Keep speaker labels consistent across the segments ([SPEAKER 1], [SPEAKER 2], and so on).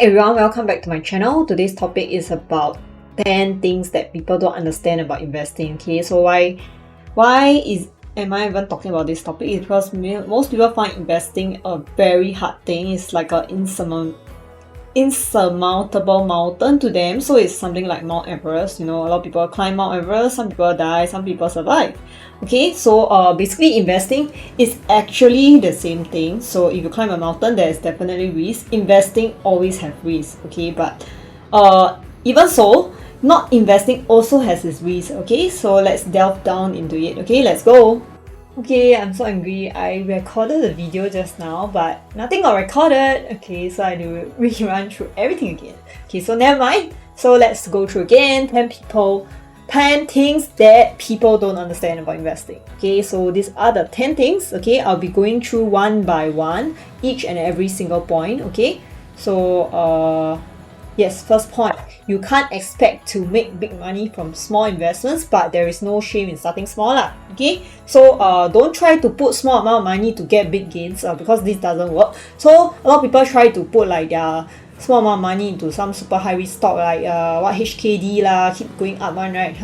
[SPEAKER 1] everyone, welcome back to my channel. Today's topic is about 10 things that people don't understand about investing. Okay, so why am I even talking about this topic? It's because most people find investing a very hard thing. It's like an insurmountable mountain to them. So it's something like Mount Everest. You know, a lot of people climb Mount Everest, some people die, some people survive. Okay, so basically investing is actually the same thing. So if you climb a mountain, there is definitely risk. Investing always have risk. Okay, but even so, not investing also has its risk. Okay, so let's delve down into it. Okay, let's go. Okay, I'm so angry. I recorded the video just now, but nothing got recorded. Okay, so I do rerun through everything again. Okay, so never mind. So let's go through again. 10 things that people don't understand about investing. Okay, so these are the 10 things. Okay, I'll be going through one by one, each and every single point. Okay, so yes, first point, you can't expect to make big money from small investments, but there is no shame in starting small lah. Okay, so don't try to put small amount of money to get big gains because this doesn't work. So a lot of people try to put like their small amount of money into some super high risk stock like what HKD lah, keep going up one, right?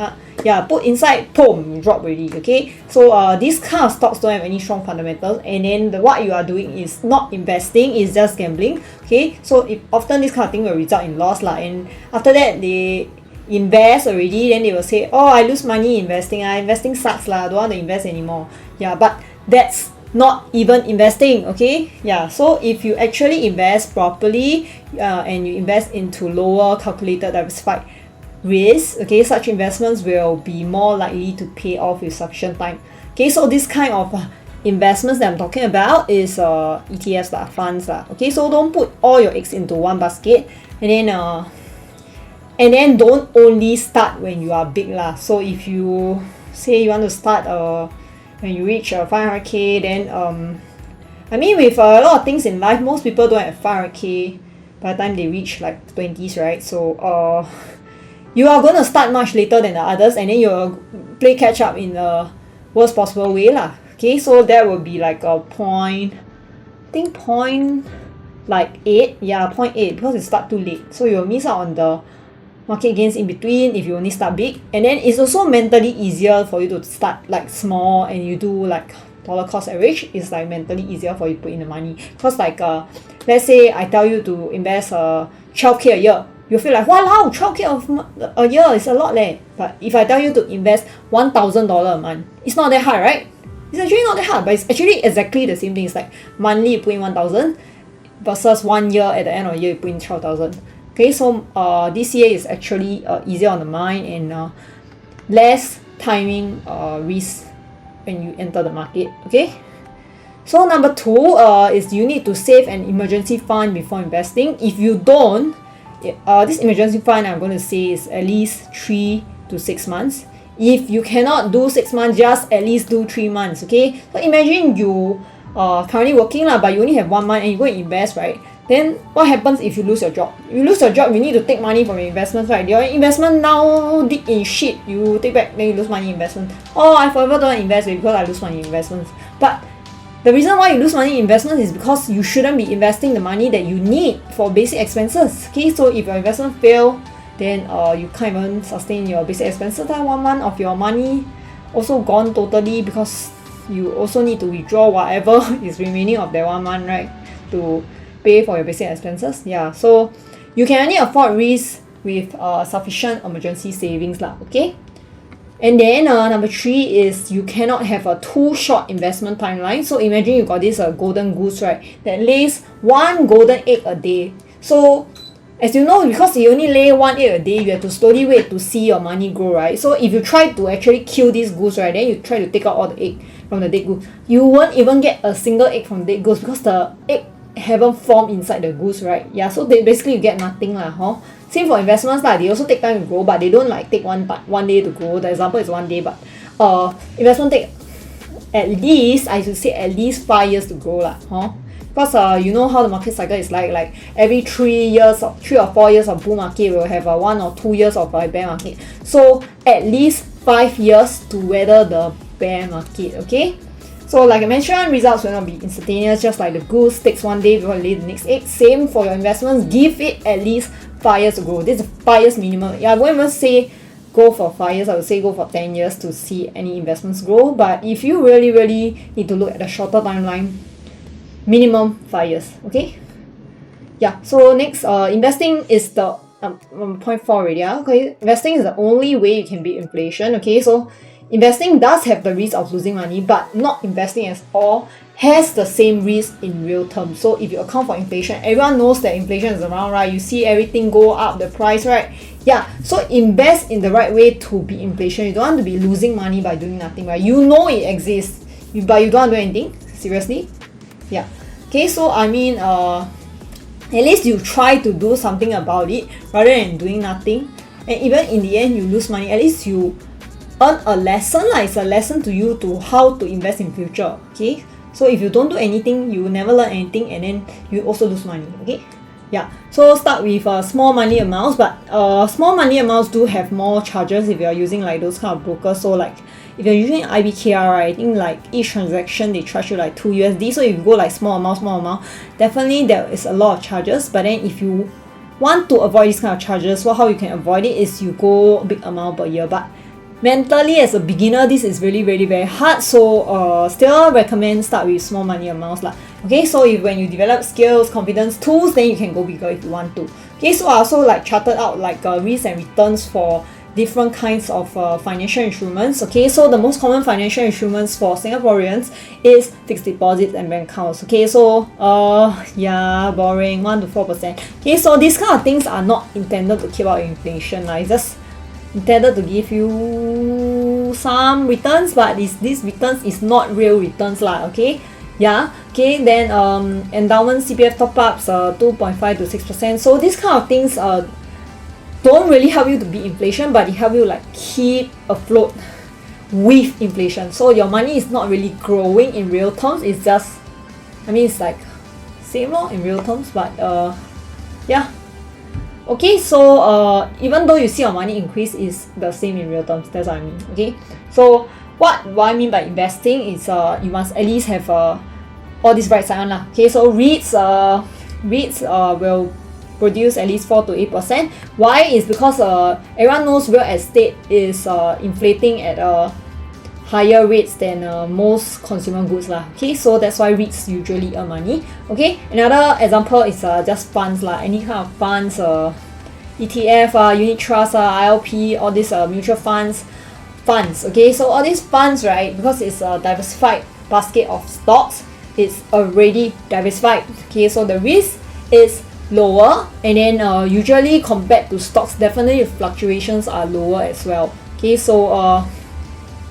[SPEAKER 1] Yeah, put inside, boom, drop already. Okay, so these kind of stocks don't have any strong fundamentals, and then what you are doing is not investing, is just gambling. Okay, so often this kind of thing will result in loss lah, and after that they invest already, then they will say, oh, I lose money investing, investing sucks lah, don't want to invest anymore. Yeah, but that's not even investing. Okay, yeah, so if you actually invest properly and you invest into lower calculated diversified risk, okay, such investments will be more likely to pay off with sufficient time. Okay, so this kind of investments that I'm talking about is ETFs lah, funds lah. Okay, so don't put all your eggs into one basket, and then don't only start when you are big lah. So if you say you want to start when you reach 500k, then I mean, with a lot of things in life, most people don't have 500k by the time they reach like 20s, right? So you are gonna start much later than the others, and then you'll play catch up in the worst possible way lah. Okay, so that will be like a point, I think point like 8, yeah, point 8, because you start too late, so you'll miss out on the market gains in between if you only start big. And then it's also mentally easier for you to start like small and you do like dollar cost average. It's like mentally easier for you to put in the money, because like let's say I tell you to invest 12k a year, you feel like, wow, 12k a year is a lot leh. But if I tell you to invest $1,000 a month, it's not that hard, right? It's actually not that hard, but it's actually exactly the same thing. It's like monthly you put in 1,000 versus 1 year, at the end of the year you put in 12,000. Okay, so this year is actually easier on the mind and less timing risk when you enter the market. Okay, so number 2 is you need to save an emergency fund before investing. If you don't, this emergency fund I'm going to say is at least 3 to 6 months. If you cannot do 6 months, just at least do 3 months. Okay, so imagine you currently working lah, but you only have 1 month and you go and invest, right? Then what happens if you lose your job? You lose your job, you need to take money from your investments, right? Your investment now dig in shit, you take back, then you lose money in investment. Oh, I forever don't invest because I lose money in investments. But the reason why you lose money in investments is because you shouldn't be investing the money that you need for basic expenses. Okay, so if your investment fail, then you can't even sustain your basic expenses. 1 month of your money also gone totally, because you also need to withdraw whatever is remaining of that 1 month, right, to pay for your basic expenses. Yeah, so you can only afford risk with sufficient emergency savings lah. Okay, and then number 3 is you cannot have a too short investment timeline. So imagine you got this golden goose, right, that lays 1 golden egg a day. So as you know, because you only lay 1 egg a day, you have to slowly wait to see your money grow, right? So if you try to actually kill this goose, right, then you try to take out all the egg from the dead goose, you won't even get a single egg from dead goose because the egg haven't formed inside the goose, right? Yeah, so basically you get nothing lah, Same for investments lah, they also take time to grow, but they don't like take one day to grow. The example is 1 day, but investment take at least, I should say at least 5 years to grow lah, Because you know how the market cycle is like every 3 or 4 years of bull market will have 1 or 2 years of bear market. So at least 5 years to weather the bear market. Okay, So like I mentioned, results will not be instantaneous, just like the goose takes one day before it lays the next egg. Same for your investments, give it at least 5 years to grow. This is 5 years minimum. Yeah, I won't even say go for 5 years, I would say go for 10 years to see any investments grow. But if you really need to look at the shorter timeline, minimum 5 years, okay? Yeah, so next, investing is the point 4 already. Okay, investing is the only way you can beat inflation. Okay, so investing does have the risk of losing money, but not investing at all has the same risk in real terms. So if you account for inflation, everyone knows that inflation is around, right? You see everything go up, the price, right? Yeah, so invest in the right way to beat inflation. You don't want to be losing money by doing nothing, right? You know it exists, but you don't want to do anything. Seriously? Yeah. Okay, so I mean, at least you try to do something about it rather than doing nothing. And even in the end you lose money, at least you earn a lesson. It's a lesson to you to how to invest in future. Okay, so if you don't do anything, you will never learn anything, and then you also lose money. Okay, yeah, so start with small money amounts, but small money amounts do have more charges if you are using like those kind of brokers. So like if you're using IBKR, right, I think like each transaction they charge you like 2 USD. So if you go like small amount, definitely there is a lot of charges. But then if you want to avoid this kind of charges, well, how you can avoid it is you go big amount per year. But mentally as a beginner, this is really very hard. So still recommend start with small money amounts lah. Okay, so if when you develop skills, confidence, tools, then you can go bigger if you want to. Okay, so I also like charted out like risks and returns for different kinds of financial instruments. Okay, so the most common financial instruments for Singaporeans is fixed deposits and bank accounts. Okay, so yeah, boring, 1 to 4%. Okay, so these kind of things are not intended to keep out inflation. It's just intended to give you some returns, but these returns is not real returns lah. Okay, yeah. Okay, then endowment CPF top-ups 2.5 to 6%. So these kind of things don't really help you to beat inflation, but it help you like keep afloat with inflation. So your money is not really growing in real terms. It's just, I mean, it's like same law in real terms, but yeah. Okay, so even though you see your money increase, is the same in real terms. That's what I mean. Okay, so what I mean by investing is you must at least have all this right side on lah. Okay, so REITs will produce at least 4 to 8%. Why? Is because everyone knows real estate is inflating at higher rates than most consumer goods lah. Okay, so that's why REITs usually earn money. Okay, another example is just funds lah. Any kind of funds, ETF, unit trust, ILP, all these mutual funds. Okay, so all these funds, right, because it's a diversified basket of stocks, it's already diversified. Okay, so the risk is lower, and then usually compared to stocks, definitely fluctuations are lower as well. Okay, so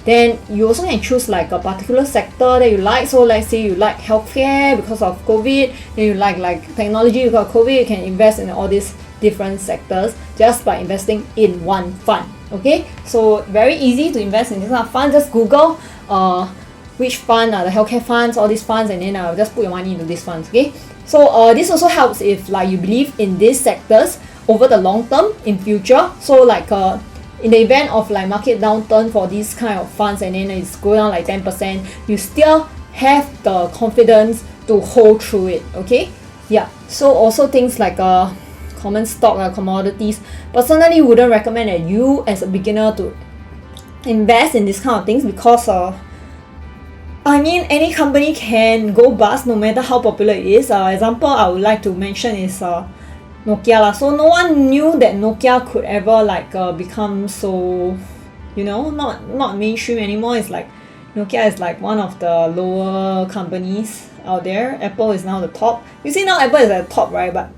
[SPEAKER 1] then you also can choose like a particular sector that you like. So let's say you like healthcare because of COVID, then you like technology because of COVID, you can invest in all these different sectors just by investing in one fund. Okay, so very easy to invest in this kind of fund. Just Google which fund are the healthcare funds, all these funds, and then just put your money into these funds. Okay, so this also helps if like you believe in these sectors over the long term in future. So like in the event of like market downturn for these kind of funds, and then it's go down like 10%, you still have the confidence to hold through it. Okay, yeah. So also things like common stock, commodities, personally wouldn't recommend that you as a beginner to invest in this kind of things, because I mean, any company can go bust no matter how popular it is. Example I would like to mention is Nokia lah. So no one knew that Nokia could ever like become so, you know, not mainstream anymore. It's like Nokia is like one of the lower companies out there. Apple is now the top. You see now Apple is at the top, right? But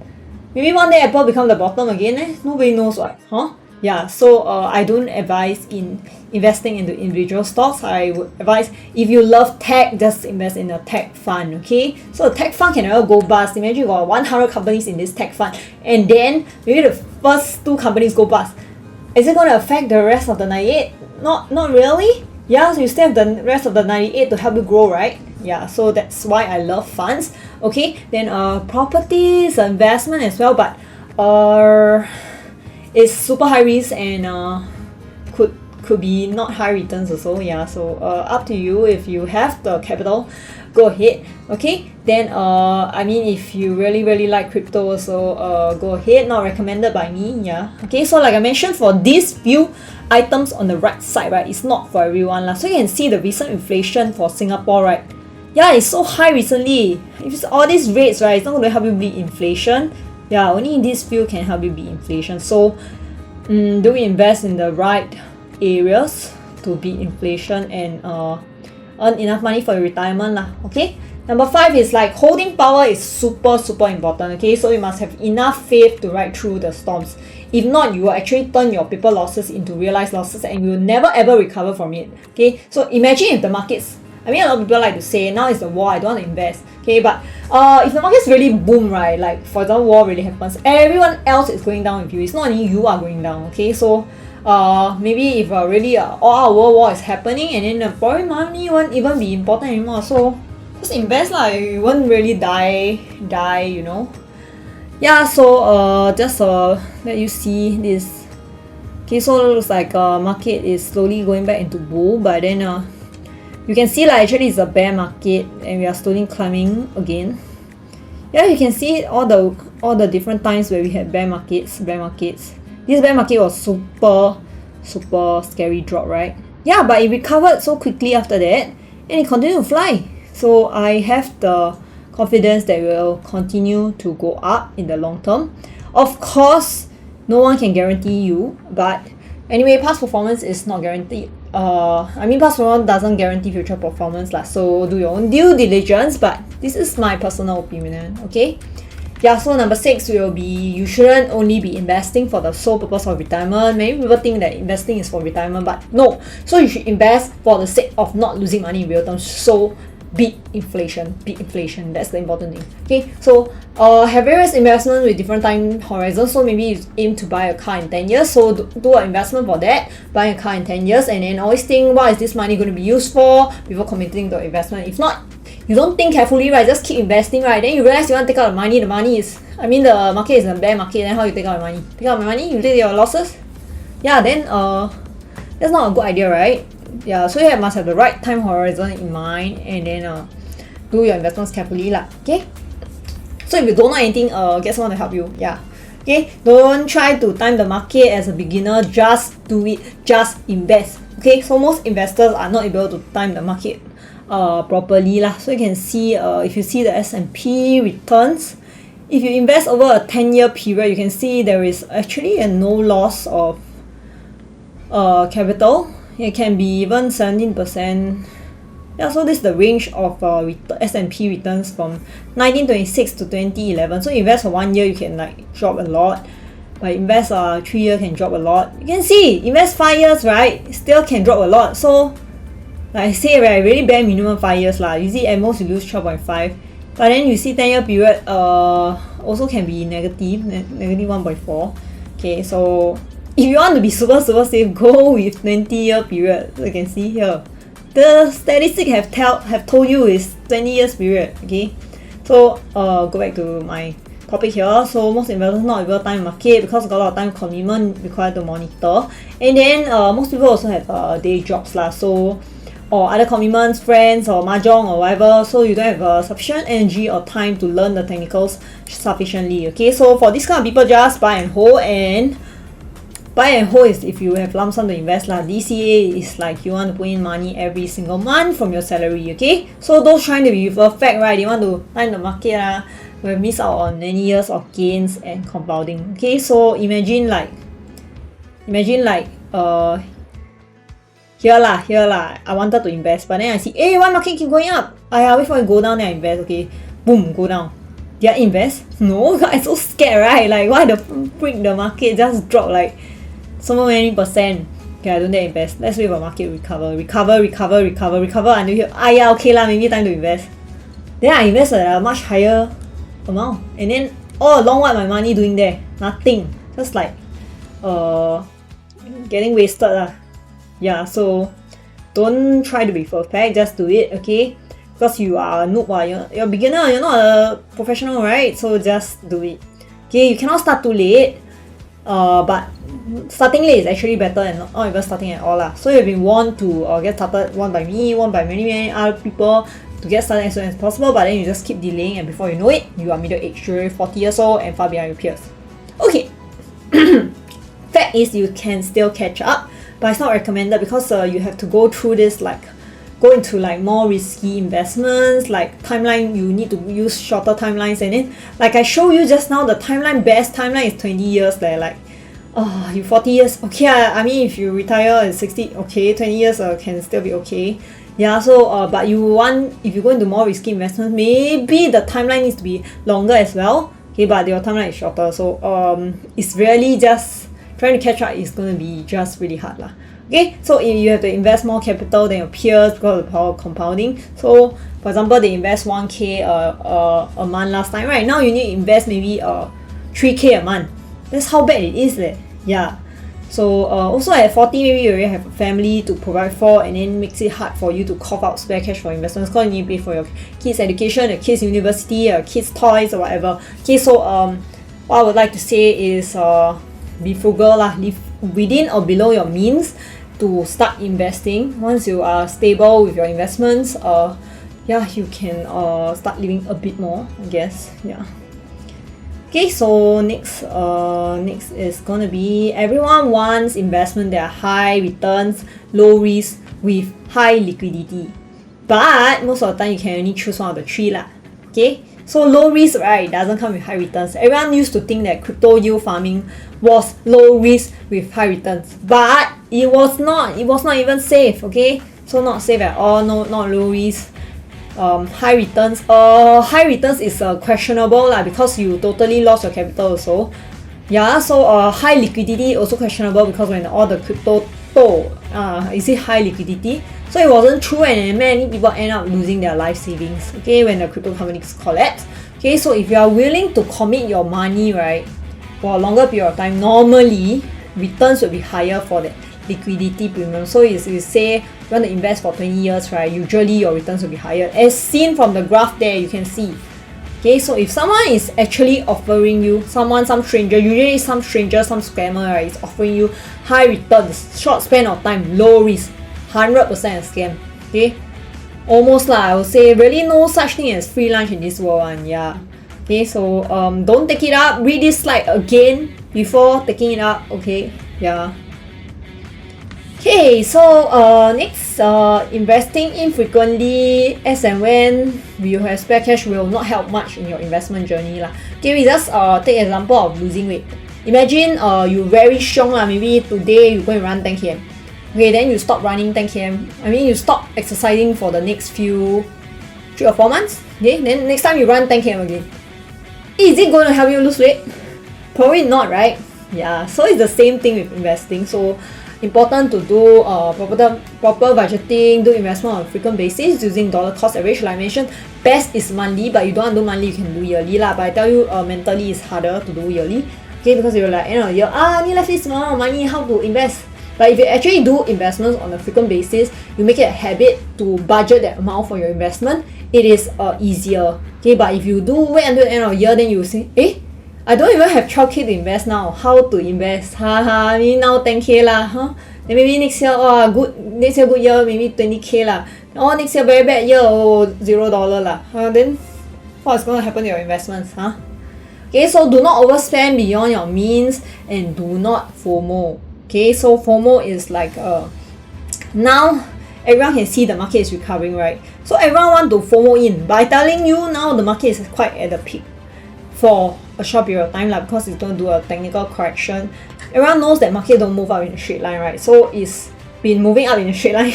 [SPEAKER 1] maybe one day Apple become the bottom again. Nobody knows what, huh? Yeah, so I don't advise in investing into individual stocks. I would advise, if you love tech, just invest in a tech fund. Okay, so a tech fund can never go bust. Imagine you got 100 companies in this tech fund, and then maybe the first 2 companies go bust. Is it going to affect the rest of the 98? Not really. Yeah, so you still have the rest of the 98 to help you grow, right? Yeah, so that's why I love funds. Okay, then properties, investment as well, but it's super high risk and could could be not high returns also. Yeah, so up to you. If you have the capital, go ahead. Okay, then I mean, if you really like crypto also, go ahead. Not recommended by me. Yeah, okay, so like I mentioned, for these few items on the right side, right, it's not for everyone lah. So you can see the recent inflation for Singapore, right? Yeah, it's so high recently. If it's all these rates, right, it's not going to help you beat inflation. Yeah, only these few can help you beat inflation. So do we invest in the right areas to beat inflation and earn enough money for your retirement lah. Okay, number 5 is like holding power is super important. Okay, so you must have enough faith to ride through the storms. If not, you will actually turn your paper losses into realized losses and you will never ever recover from it. Okay, so imagine if the markets, I mean, a lot of people like to say now is the war, I don't want to invest. Okay, but if the markets really boom, right, like for example war really happens, everyone else is going down with you. It's not only you are going down. Okay, so maybe if really all our world war is happening, and then probably money won't even be important anymore. So just invest lah. You won't really die, you know. Yeah, so just let you see this. Okay, so it looks like market is slowly going back into bull, but then you can see like actually it's a bear market and we are slowly climbing again. Yeah, you can see all the different times where we had bear markets. This bear market was super scary drop, right? Yeah, but it recovered so quickly after that and it continued to fly. So I have the confidence that it will continue to go up in the long term. Of course, no one can guarantee you, but anyway, past performance is not guaranteed. I mean, past performance doesn't guarantee future performance lah. So do your own due diligence, but this is my personal opinion. Okay. Yeah, so number 6 will be you shouldn't only be investing for the sole purpose of retirement. Many people think that investing is for retirement, but no. So you should invest for the sake of not losing money in real terms. So beat inflation. That's the important thing. Okay, so have various investments with different time horizons. So maybe you aim to buy a car in 10 years. So do an investment for that. Buy a car in 10 years, and then always think, what is this money going to be used for before committing to investment. If not, you don't think carefully, right? Just keep investing, right? Then you realize you want to take out the money. The money is, I mean, the market is a bear market. Then how you take out the money? Take out the money, you take your losses. Yeah, then that's not a good idea, right? Yeah, so you must have the right time horizon in mind, and then do your investments carefully lah. Okay. So if you don't know anything, get someone to help you. Yeah. Okay. Don't try to time the market as a beginner. Just do it. Just invest. Okay. So most investors are not able to time the market properly lah. So you can see if you see the S&P returns, if you invest over a 10-year period, you can see there is actually a no loss of capital. It can be even 17%. Yeah, so this is the range of S&P returns from 1926 to 2011. So invest for 1 year, you can like drop a lot. But invest 3 years can drop a lot. You can see, invest 5 years, right? Still can drop a lot. So like I say, right, really bare minimum 5 years lah. Usually at most you lose 12.5. But then you see 10-year period also can be negative 1.4. Okay, so if you want to be super safe, go with 20-year period. So you can see here, the statistics have told you is 20 years period. Okay, so go back to my topic here. So most investors not able to time market because got a lot of time commitment required to monitor, and then most people also have day jobs lah. So or other commitments, friends or mahjong or whatever, so you don't have sufficient energy or time to learn the technicals sufficiently. Okay, so for this kind of people, just buy and hold. And buy and hold is if you have lump sum to invest lah. DCA is like you want to put in money every single month from your salary. Okay, so those trying to be perfect, right, they want to time the market lah, will miss out on many years of gains and compounding. Okay, so imagine like here lah, I wanted to invest, but then I see, hey, why market keep going up? I wait for it go down, then I invest. Okay, boom, go down. Did I invest? No, I'm so scared, right? Like, why the freak the market just drop like so many percent? Okay, I don't dare invest. Let's wait for market recover until here. Yeah, okay lah, maybe time to invest. Then I invest at a much higher amount, and then all along what my money doing there? Nothing. Just like getting wasted lah. Yeah, so don't try to be perfect, just do it, okay? Because you are a noob, you're a beginner, you're not a professional, right? So just do it. Okay, you cannot start too late, but starting late is actually better than not even starting at all lah. So you've been warned to get started, warned by me, warned by many other people to get started as soon as possible, but then you just keep delaying, and before you know it, you are middle-aged, you're 40 years old and far behind your peers. Okay. Fact is, you can still catch up, but it's not recommended because you have to go through this, like go into like more risky investments, like timeline, you need to use shorter timelines, and then like I show you just now, the best timeline is 20 years there. Like, oh, you 40 years, okay, I mean if you retire at 60, okay, 20 years can still be okay. Yeah, so but if you go into more risky investments, maybe the timeline needs to be longer as well. Okay, but your timeline is shorter, so it's really just trying to catch up is going to be just really hard lah. Okay, so you have to invest more capital than your peers because of the power of compounding. So for example, they invest 1k a month last time, right? Now you need to invest maybe 3k a month. That's how bad it is. Yeah. So also at 40, maybe you already have a family to provide for, and then makes it hard for you to cough out spare cash for investments because you need to pay for your kids' education, your kids' university, your kids' toys or whatever. Okay, so what I would like to say is be frugal lah, live within or below your means to start investing. Once you are stable with your investments, yeah, you can start living a bit more, I guess. Yeah. Okay, so next is gonna be, everyone wants investment that are high returns, low risk with high liquidity, but most of the time you can only choose one of the three lah. Okay, so low risk, right, doesn't come with high returns. Everyone used to think that crypto yield farming was low risk with high returns, but it was not even safe. Okay, so not safe at all. Not low risk. High returns is questionable lah, because you totally lost your capital also. Yeah, so high liquidity also questionable, because when all the crypto is it high liquidity? So it wasn't true, and many people end up losing their life savings, okay, when the crypto companies collapse. Okay, so if you are willing to commit your money, right, for a longer period of time, normally returns will be higher for the liquidity premium. So if you say you want to invest for 20 years, right, usually your returns will be higher, as seen from the graph there, you can see. Okay, so if someone is actually offering you, some stranger, usually some stranger, some scammer, right, is offering you high returns, short span of time, low risk, 100% a scam. Okay, almost lah, I would say. Really no such thing as free lunch in this world one. Yeah. Okay, so don't take it up. Read this slide again before taking it up. Okay. Yeah. Okay, so next, investing infrequently as and when you have spare cash will not help much in your investment journey lah. Okay, we just take example of losing weight. Imagine you very strong lah, maybe today you go and run 10 km. Okay, then you stop running 10 km. I mean, you stop exercising for the next 3 or 4 months. Okay, then next time you run 10 km again. Is it going to help you lose weight? Probably not, right? Yeah, so it's the same thing with investing. So important to do proper budgeting, do investment on a frequent basis using dollar cost average. Like I mentioned, best is monthly, but you don't want to do monthly, you can do yearly lah. But I tell you, mentally it's harder to do yearly. Okay, because you're like, end of the year, I need left this amount of money, how to invest? But if you actually do investments on a frequent basis, you make it a habit to budget that amount for your investment, it is easier. Okay, but if you do wait until the end of the year, then you say, I don't even have 12k to invest now. How to invest? Haha, I mean now 10k lah, huh? Then maybe next year, next year good year, maybe 20k lah. Oh, next year very bad year, $0 lah. Then what's going to happen to your investments, huh? Okay, so do not overspend beyond your means, and do not FOMO. Okay, so FOMO is like now everyone can see the market is recovering, right? So everyone want to FOMO in. By telling you now the market is quite at the peak for a short period of time, because it's going to do a technical correction. Everyone knows that market don't move up in a straight line, right? So it's been moving up in a straight line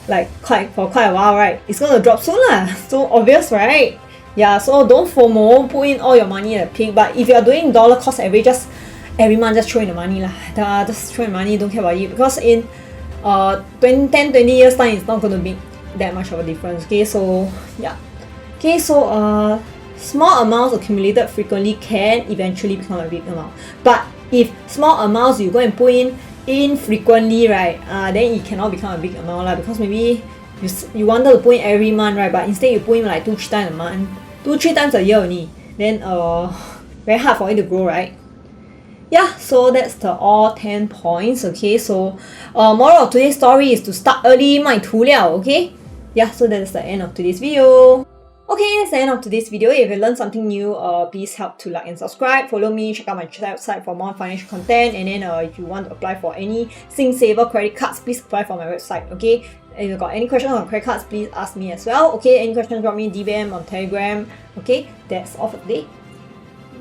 [SPEAKER 1] like for quite a while, right? It's going to drop soon lah. So obvious, right? Yeah, so don't FOMO, put in all your money at the peak. But if you are doing dollar cost average, just every month just throw in the money lah. Just throw in money, don't care about it, because in 10-20 years time it's not going to be that much of a difference. Okay, so yeah. Okay, so small amounts accumulated frequently can eventually become a big amount. But if small amounts you go and put in infrequently, right, then it cannot become a big amount lah, because maybe you wanted to put in every month, right, but instead you put in like 2-3 times a month, 2-3 times a year only, then very hard for it to grow, right? yeah, so that's the all 10 points. Okay, so moral of today's story is to start early, 卖涂料. Okay, yeah, so that's the end of today's video. Okay, that's the end of today's video. If you learned something new, please help to like and subscribe. Follow me, check out my website for more financial content. And then if you want to apply for any SingSaver credit cards, please apply for my website. Okay, if you got any questions on credit cards, please ask me as well. Okay, any questions, drop me DBM on Telegram. Okay, that's all for today.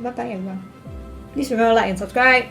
[SPEAKER 1] Bye bye everyone. Please remember to like and subscribe.